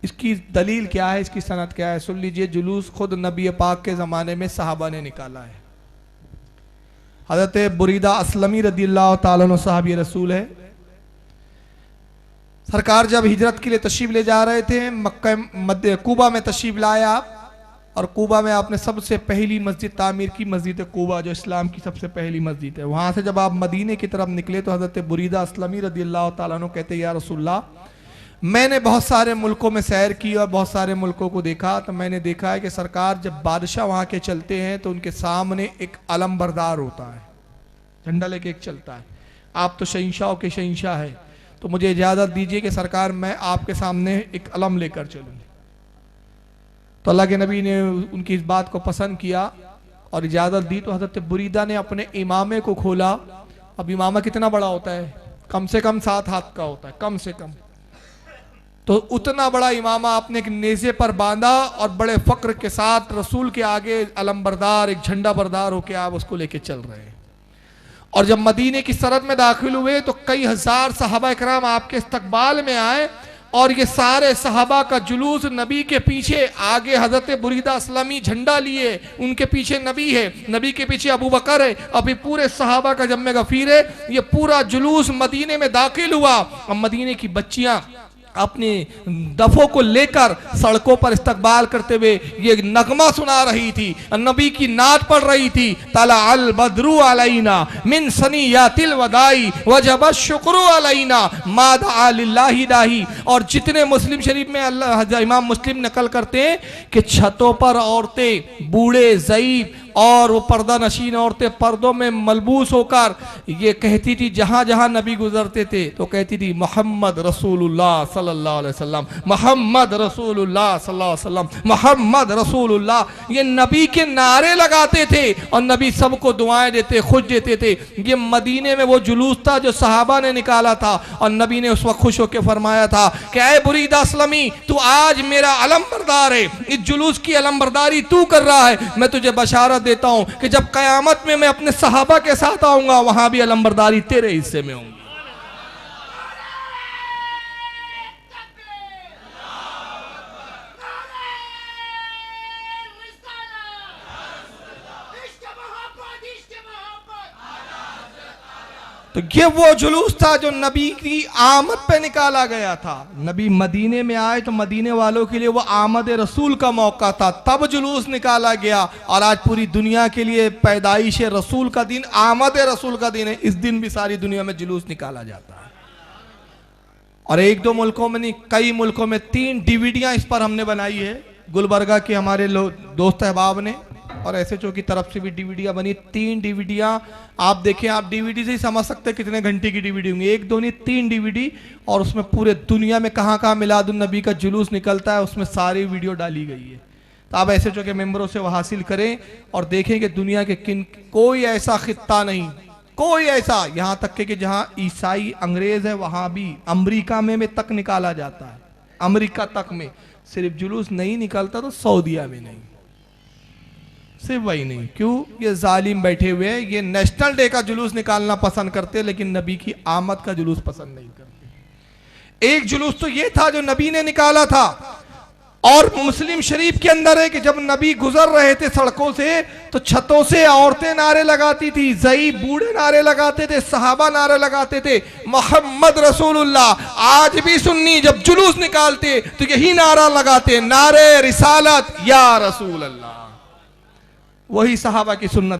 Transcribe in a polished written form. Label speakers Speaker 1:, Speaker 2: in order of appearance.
Speaker 1: इसकी दलील क्या है, इसकी सनद क्या है? सुन लीजिए। जुलूस खुद नबी पाक के ज़माने में सहाबा ने निकाला है। हज़रत बुरीदा असलमी रदियल्लाहु ताला अन्हु सहाबी रसूल है। सरकार जब हिजरत के लिए तशरीफ़ ले जा रहे थे, मक्का कूबा में तशरीफ़ लाया और कूबा में आपने सबसे पहली मस्जिद तामीर की, मस्जिद कूबा जो इस्लाम की सबसे पहली मस्जिद है। वहाँ से जब आप मदीने की तरफ निकले तो हज़रत बुरीदा असलमी रदियल्लाहु ताला अन्हु कहते, या रसूलल्लाह, मैंने बहुत सारे मुल्कों में सैर की और बहुत सारे मुल्कों को देखा, तो मैंने देखा है कि सरकार जब बादशाह वहाँ के चलते हैं तो उनके सामने एक अलम बरदार होता है, झंडा लेके एक चलता है। आप तो शहंशाह के शहंशाह है, तो मुझे इजाज़त दीजिए कि सरकार मैं आपके सामने एक अलम लेकर चलूँ। तो अल्लाह के नबी ने उनकी इस बात को पसंद किया और इजाज़त दी। तो हज़रत बुरीदा ने अपने इमामे को खोला। अब इमामा कितना बड़ा होता है? कम से कम 7 हाथ का होता है, कम से कम। तो उतना बड़ा इमामा आपने एक नेज़े पर बांधा और बड़े फ़क्र के साथ रसूल के आगे अलम बरदार, एक झंडा बरदार होके आप उसको लेके चल रहे हैं। और जब मदीने की सरहद में दाखिल हुए तो कई हजार सहाबा इकराम आपके इस्तकबाल में आए और ये सारे सहाबा का जुलूस नबी के पीछे, आगे हजरत बुरीदा असलमी झंडा लिए, उनके पीछे नबी है, नबी के पीछे अबू बकर है, अभी पूरे सहाबा का जम्मे गफीर है। ये पूरा जुलूस मदीने में दाखिल हुआ और मदीने की बच्चियां अपने दफों को लेकर सड़कों पर इस्तकबाल करते हुए ये नगमा सुना रही थी, नबी की नात पढ़ रही थी, तला अल बद्रु अलैना मिन सनियातिल वदाई वजब शुक्र अलैना मादा लिल्लाहि दाही। और जितने मुस्लिम शरीफ में अल्लाह इमाम मुस्लिम नकल करते हैं कि छतों पर औरतें, बूढ़े, ज़ईफ और वो पर्दा नशीन औरतें पर्दों में मलबूस होकर ये कहती थी, जहां जहां नबी गुजरते थे तो कहती थी मोहम्मद रसूलुल्लाह सल्लल्लाहु अलैहि वसल्लम, मोहम्मद रसूलुल्लाह सल्लल्लाहु अलैहि वसल्लम, मोहम्मद रसूलुल्लाह। ये नबी के नारे लगाते थे और नबी सबको दुआएं देते, खुश देते थे। ये मदीने में वो जुलूस था जो सहाबा ने निकाला था और नबी ने उस वक्त खुश होकर फरमाया था कि ऐ बुरीदा असलमी, तू आज मेरा अलम बरदार है, इस जुलूस की अलम बरदारी तू कर रहा है। मैं तुझे बशारत देता हूं कि जब कयामत में मैं अपने सहाबा के साथ आऊंगा वहां भी अलमबरदारी तेरे हिस्से में होंगी। तो ये वो जुलूस था जो नबी की आमद पे निकाला गया था। नबी मदीने में आए तो मदीने वालों के लिए वो आमद रसूल का मौका था, तब जुलूस निकाला गया। और आज पूरी दुनिया के लिए पैदाइश रसूल का दिन, आमद रसूल का दिन है। इस दिन भी सारी दुनिया में जुलूस निकाला जाता है। और 1-2 मुल्कों में नहीं, कई मुल्कों में 3 डीवीडियां इस पर हमने बनाई है, गुलबर्गा के हमारे दोस्त अहबाब ने, और एसएचओ की तरफ से भी डीवीडियां बनी। 3 डीवीडियां आप देखें, आप डीवीडी से ही समझ सकते हैं कितने घंटे की डीवीडी होंगी। 1-2 नहीं, 3 डीवीडी, और उसमें पूरे दुनिया में कहाँ कहाँ मिलादुन नबी का जुलूस निकलता है उसमें सारी वीडियो डाली गई है। तो आप एसएचओ के मेंबरों से वो हासिल करें और देखें कि दुनिया के कोई ऐसा खित्ता नहीं, कोई ऐसा, यहाँ तक कि जहाँ ईसाई अंग्रेज है वहाँ भी, अमरीका में तक निकाला जाता है, अमरीका तक में सिर्फ जुलूस नहीं निकलता तो सऊदिया में नहीं, सिर्फ वही नहीं। क्यों? ये जालिम बैठे हुए हैं, ये नेशनल डे का जुलूस निकालना पसंद करते लेकिन नबी की आमद का जुलूस पसंद नहीं करते। एक जुलूस तो ये था जो नबी ने निकाला था, और मुस्लिम शरीफ के अंदर है कि जब नबी गुजर रहे थे सड़कों से तो छतों से औरतें नारे लगाती थी, ज़ईफ बूढ़े नारे लगाते थे, सहाबा नारे लगाते थे, मोहम्मद रसूलुल्लाह। आज भी सुन्नी जब जुलूस निकालते तो यही नारा लगाते, नारे रिसालत या रसूल अल्लाह। वही सहाबा की सुन्नत।